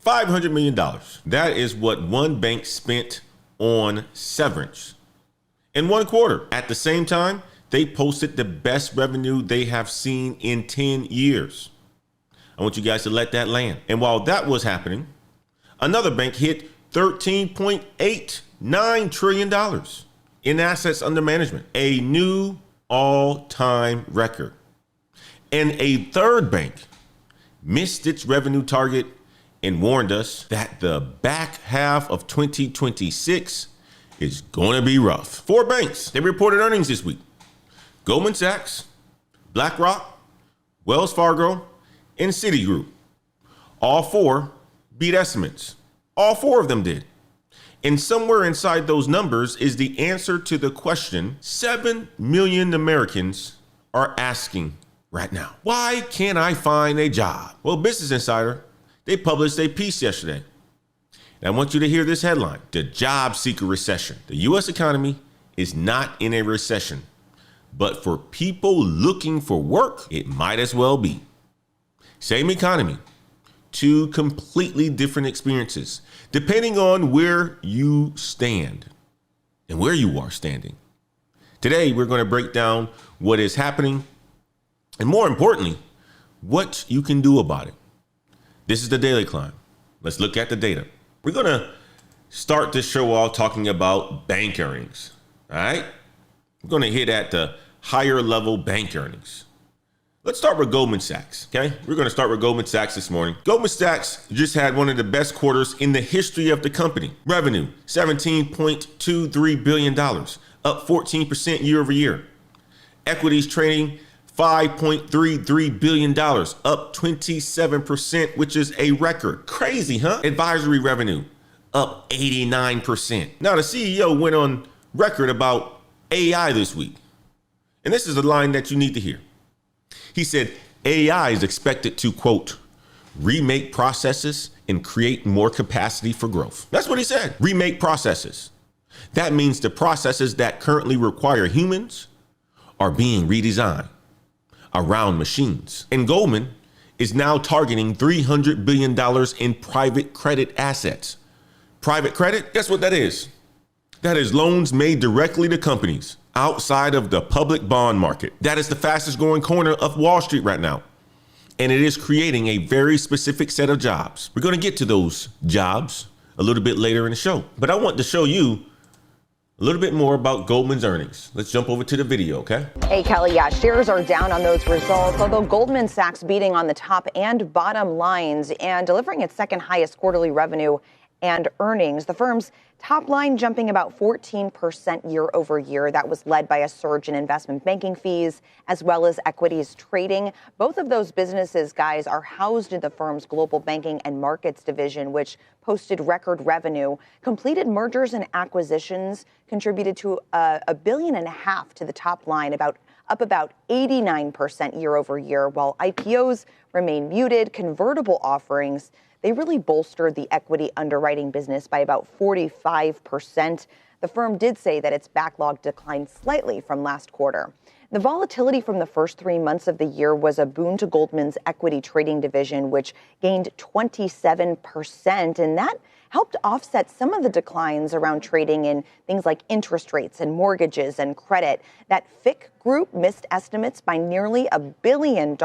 $500 million. That is what one bank spent on severance in 1 quarter. At the same time, they posted the best revenue they have seen in 10 years. I want you guys to let that land. And while that was happening, another bank hit $13.89 trillion in assets under management, a new all-time record. And a third bank missed its revenue target and warned us that the back half of 2026 is going to be rough. 4 banks, they reported earnings this week. Goldman Sachs, BlackRock, Wells Fargo, and Citigroup. All 4 beat estimates. All 4 of them did. And somewhere inside those numbers is the answer to the question 7 million Americans are asking right now. Why can't I find a job? Well, Business Insider, they published a piece yesterday. And I want you to hear this headline: the job seeker recession. The U.S. economy is not in a recession, but for people looking for work, it might as well be. Same economy, 2 completely different experiences, depending on where you stand and where you are standing. Today, we're going to break down what is happening and, more importantly, what you can do about it. This is the Daily Climb. Let's look at the data. We're going to start this show off talking about bank earnings. All right. We're going to hit at the higher level bank earnings. Let's start with Goldman Sachs. OK, we're going to start with Goldman Sachs this morning. Goldman Sachs just had one of the best quarters in the history of the company. Revenue, $17.23 billion, up 14% year over year. Equities trading $5.33 billion, up 27%, which is a record. Crazy, huh? Advisory revenue up 89%. Now, the CEO went on record about AI this week. And this is a line that you need to hear. He said, AI is expected to, quote, remake processes and create more capacity for growth. That's what he said. Remake processes. That means the processes that currently require humans are being redesigned around machines. And Goldman is now targeting $300 billion in private credit assets. Private credit, guess what that is? That is loans made directly to companies outside of the public bond market. That is the fastest growing corner of Wall Street right now. And it is creating a very specific set of jobs. We're going to get to those jobs a little bit later in the show. But I want to show you a little bit more about Goldman's earnings. Let's jump over to the video, okay? Hey, Kelly, yeah, shares are down on those results, although Goldman Sachs beating on the top and bottom lines and delivering its second highest quarterly revenue and earnings. The firm's top line jumping about 14% year over year. That was led by a surge in investment banking fees as well as equities trading. Both of those businesses, guys, are housed in the firm's global banking and markets division, which posted record revenue. Completed mergers and acquisitions contributed to $1.5 billion to the top line, up about 89% year over year, while IPOs remain muted. Convertible offerings, they really bolstered the equity underwriting business by about 45%. The firm did say that its backlog declined slightly from last quarter. The volatility from the first 3 months of the year was a boon to Goldman's equity trading division, which gained 27%, and that helped offset some of the declines around trading in things like interest rates and mortgages and credit. That FIC group missed estimates by nearly $1 billion.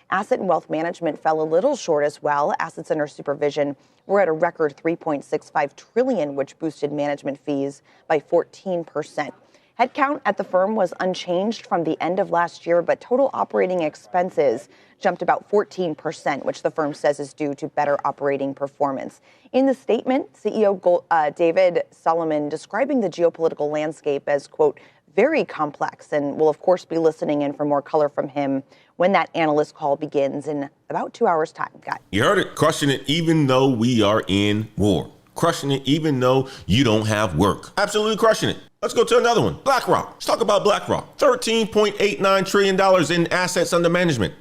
Asset and wealth management fell a little short as well. Assets under supervision were at a record $3.65 trillion, which boosted management fees by 14%. Headcount at the firm was unchanged from the end of last year, but total operating expenses jumped about 14%, which the firm says is due to better operating performance. In the statement, CEO David Solomon describing the geopolitical landscape as, quote, very complex, and we'll, of course, be listening in for more color from him when that analyst call begins in about 2 hours' time. You heard it, crushing it even though we are in war. Crushing it even though you don't have work. Absolutely crushing it. Let's go to another one. BlackRock. Let's talk about BlackRock. $13.89 trillion in assets under management.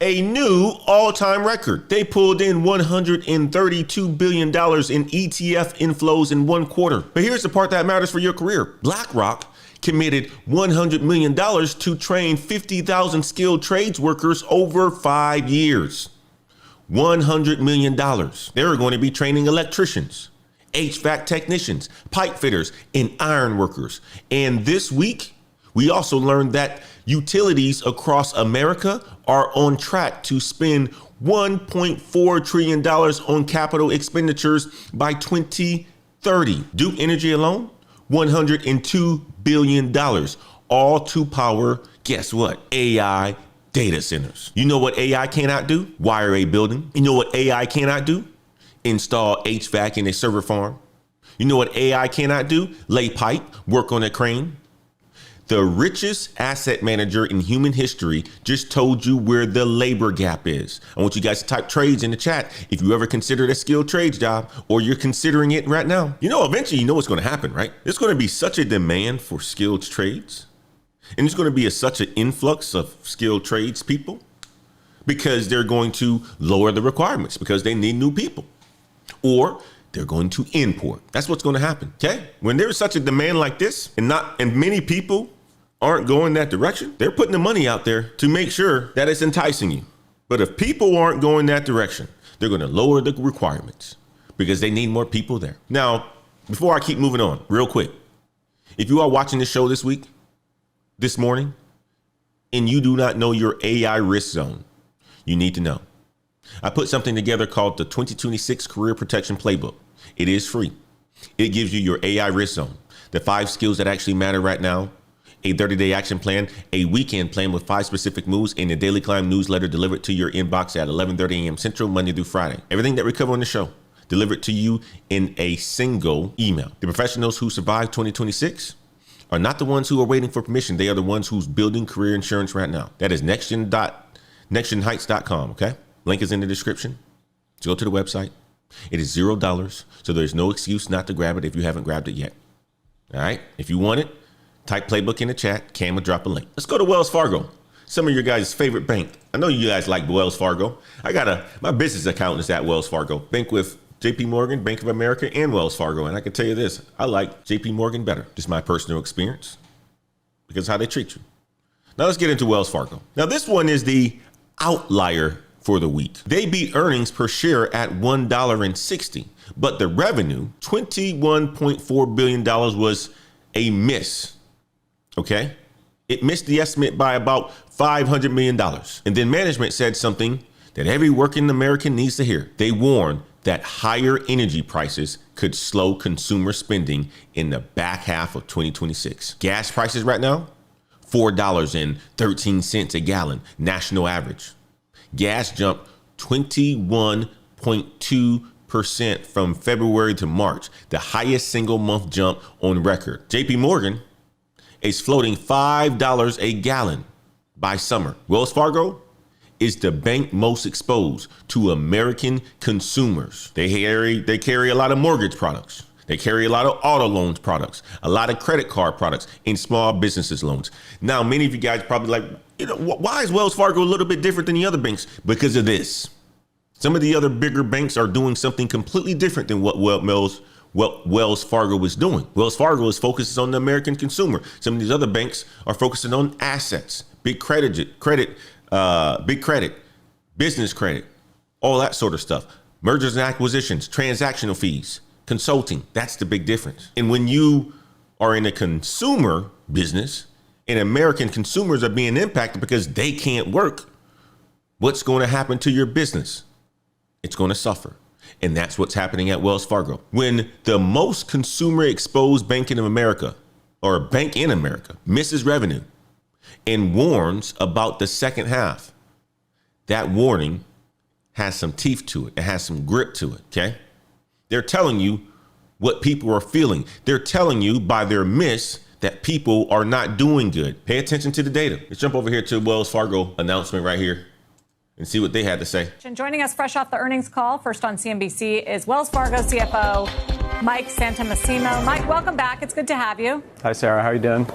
A new all-time record. They pulled in $132 billion in ETF inflows in 1 quarter. But here's the part that matters for your career. BlackRock committed $100 million to train 50,000 skilled trades workers over 5 years. $100 million. They're going to be training electricians, HVAC technicians, pipe fitters, and iron workers. And this week, we also learned that utilities across America are on track to spend $1.4 trillion on capital expenditures by 2030. Duke Energy alone, $102 billion, all to power, guess what? AI data centers. You know what AI cannot do? Wire a building. You know what AI cannot do? Install HVAC in a server farm. You know what AI cannot do? Lay pipe, work on a crane. The richest asset manager in human history just told you where the labor gap is. I want you guys to type trades in the chat if you ever considered a skilled trades job or you're considering it right now. You know, eventually, you know what's going to happen, right? There's going to be such a demand for skilled trades. And there's going to be such an influx of skilled trades people because they're going to lower the requirements because they need new people. Or they're going to import. That's what's going to happen. Okay. When there's such a demand like this and many people aren't going that direction, they're putting the money out there to make sure that it's enticing you. But if people aren't going that direction, they're going to lower the requirements because they need more people there. Now, before I keep moving on, real quick, if you are watching this show this morning, and you do not know your AI risk zone, you need to know. I put something together called the 2026 Career Protection Playbook. It is free. It gives you your AI risk zone, the 5 skills that actually matter right now, a 30-day action plan, a weekend plan with 5 specific moves, and a Daily Climb newsletter delivered to your inbox at 11:30 a.m. Central, Monday through Friday. Everything that we cover on the show delivered to you in a single email. The professionals who survived 2026 are not the ones who are waiting for permission. They are the ones who's building career insurance right now. That is nextgenheights.com, okay? Link is in the description. Go to the website. It is $0, so there's no excuse not to grab it if you haven't grabbed it yet. All right? If you want it, type playbook in the chat. Cam will drop a link. Let's go to Wells Fargo, some of your guys' favorite bank. I know you guys like Wells Fargo. My business account is at Wells Fargo. Bank with JP Morgan, Bank of America, and Wells Fargo. And I can tell you this, I like JP Morgan better. Just my personal experience because how they treat you. Now let's get into Wells Fargo. Now this one is the outlier for the week. They beat earnings per share at $1.60, but the revenue, $21.4 billion, was a miss. Okay? It missed the estimate by about $500 million. And then management said something that every working American needs to hear. They warned that higher energy prices could slow consumer spending in the back half of 2026. Gas prices right now, $4.13 a gallon, national average. Gas jumped 21.2% from February to March, the highest single month jump on record. JP Morgan is floating $5 a gallon by summer. Wells Fargo is the bank most exposed to American consumers. They carry a lot of mortgage products. They carry a lot of auto loans products, a lot of credit card products, and small businesses loans. Now, many of you guys probably like, why is Wells Fargo a little bit different than the other banks? Because of this. Some of the other bigger banks are doing something completely different than what Wells Fargo is doing. Wells Fargo is focused on the American consumer. Some of these other banks are focusing on assets, big credit, business credit, all that sort of stuff. Mergers and acquisitions, transactional fees, consulting. That's the big difference. And when you are in a consumer business and American consumers are being impacted because they can't work, what's going to happen to your business? It's going to suffer. And that's what's happening at Wells Fargo. When the most consumer exposed bank in America, or bank in America, misses revenue and warns about the second half, that warning has some teeth to it. It has some grip to it, okay? They're telling you what people are feeling. They're telling you by their miss that people are not doing good. Pay attention to the data. Let's jump over here to Wells Fargo announcement right here and see what they had to say. And joining us fresh off the earnings call, first on CNBC, is Wells Fargo CFO Mike Santomassimo. Mike, welcome back. It's good to have you. Hi, Sarah. How are you doing?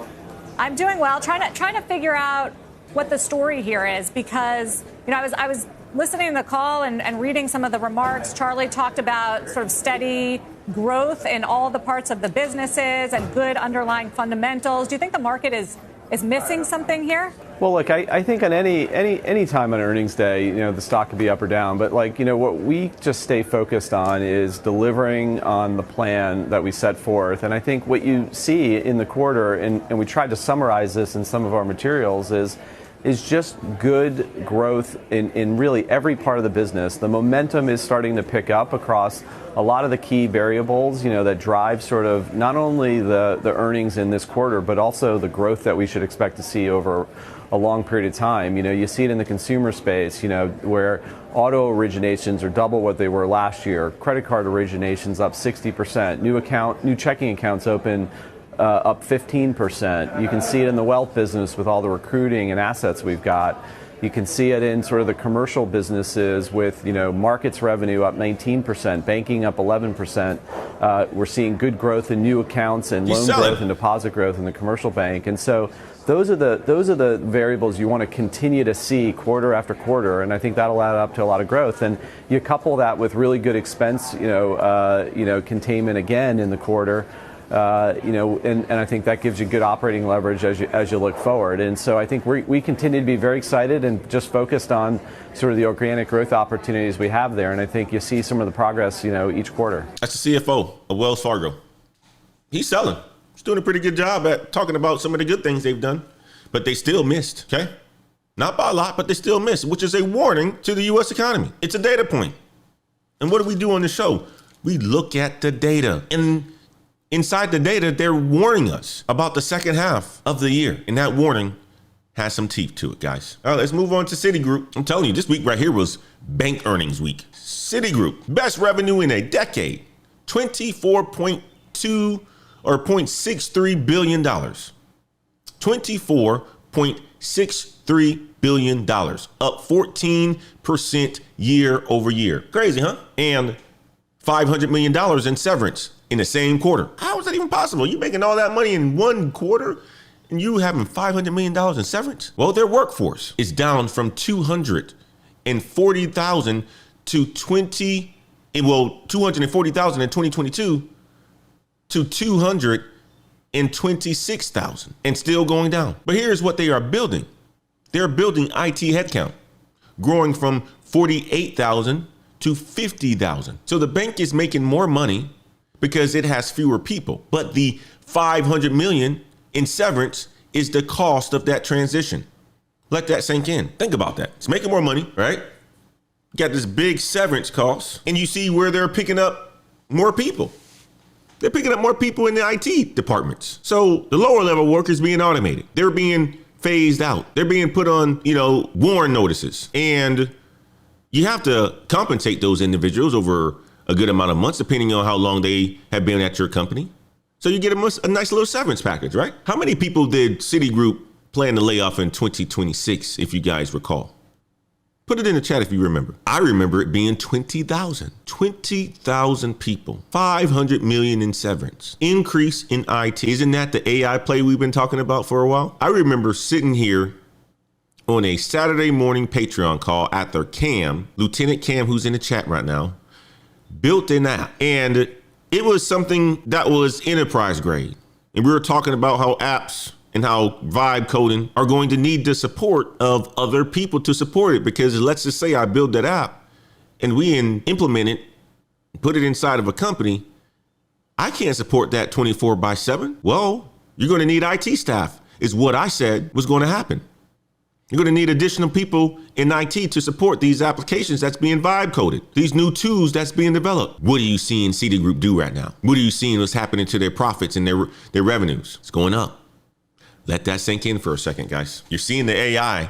I'm doing well. Trying to figure out what the story here is because, I was listening to the call and reading some of the remarks. Charlie talked about sort of steady growth in all the parts of the businesses and good underlying fundamentals. Do you think the market is is missing something here? Well, look, I think on any time on earnings day, the stock could be up or down. But what we just stay focused on is delivering on the plan that we set forth. And I think what you see in the quarter, and we tried to summarize this in some of our materials, is just good growth in really every part of the business. The momentum is starting to pick up across a lot of the key variables, that drive sort of not only the earnings in this quarter, but also the growth that we should expect to see over a long period of time. You see it in the consumer space, where auto originations are double what they were last year. Credit card originations up 60%. New checking accounts open up 15%. You can see it in the wealth business with all the recruiting and assets we've got. You can see it in sort of the commercial businesses with, markets revenue up 19%, banking up 11%. We're seeing good growth in new accounts and loan growth and deposit growth in the commercial bank. And so those are the variables you want to continue to see quarter after quarter, and I think that'll add up to a lot of growth. And you couple that with really good expense, containment again in the quarter. And I think that gives you good operating leverage as you look forward. And so I think we continue to be very excited and just focused on sort of the organic growth opportunities we have there. And I think you see some of the progress, each quarter. That's the CFO of Wells Fargo. He's selling. He's doing a pretty good job at talking about some of the good things they've done, but they still missed, okay? Not by a lot, but they still missed, which is a warning to the U.S. economy. It's a data point. And what do we do on the show? We look at the data, and inside the data, they're warning us about the second half of the year. And that warning has some teeth to it, guys. All right, let's move on to Citigroup. I'm telling you, this week right here was bank earnings week. Citigroup, best revenue in a decade, $24.2 or $0.63 billion. $24.63 billion, up 14% year over year. Crazy, huh? And $500 million in severance in the same quarter. How is that even possible? You making all that money in one quarter and you having $500 million in severance? Well, their workforce is down from 240,000 to 240,000 in 2022 to 226,000 and still going down. But here's what they are building. They're building IT headcount, growing from 48,000 to 50,000. So the bank is making more money because it has fewer people. But the $500 million in severance is the cost of that transition. Let that sink in. Think about that. It's making more money, right? You got this big severance cost, and you see where they're picking up more people. They're picking up more people in the IT departments. So the lower level workers being automated. They're being phased out. They're being put on, warn notices. And you have to compensate those individuals over a good amount of months, depending on how long they have been at your company. So you get a nice little severance package, right? How many people did Citigroup plan to lay off in 2026, if you guys recall? Put it in the chat if you remember. I remember it being 20,000. 20,000 people. $500 million in severance. Increase in IT. Isn't that the AI play we've been talking about for a while? I remember sitting here on a Saturday morning Patreon call after Cam, Lieutenant Cam, who's in the chat right now, built an app. And it was something that was enterprise grade. And we were talking about how apps and how vibe coding are going to need the support of other people to support it. Because let's just say I build that app and we implement it, put it inside of a company. I can't support that 24/7. Well, you're going to need IT staff is what I said was going to happen. You're going to need additional people in IT to support these applications that's being vibe coded, these new tools that's being developed. What are you seeing Citigroup do right now? What are you seeing what's happening to their profits and their revenues? It's going up. Let that sink in for a second, guys. You're seeing the AI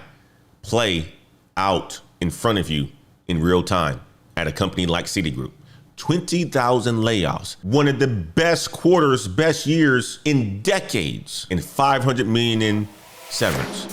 play out in front of you in real time at a company like Citigroup. 20,000 layoffs, one of the best quarters, best years in decades, and $500 million in severance.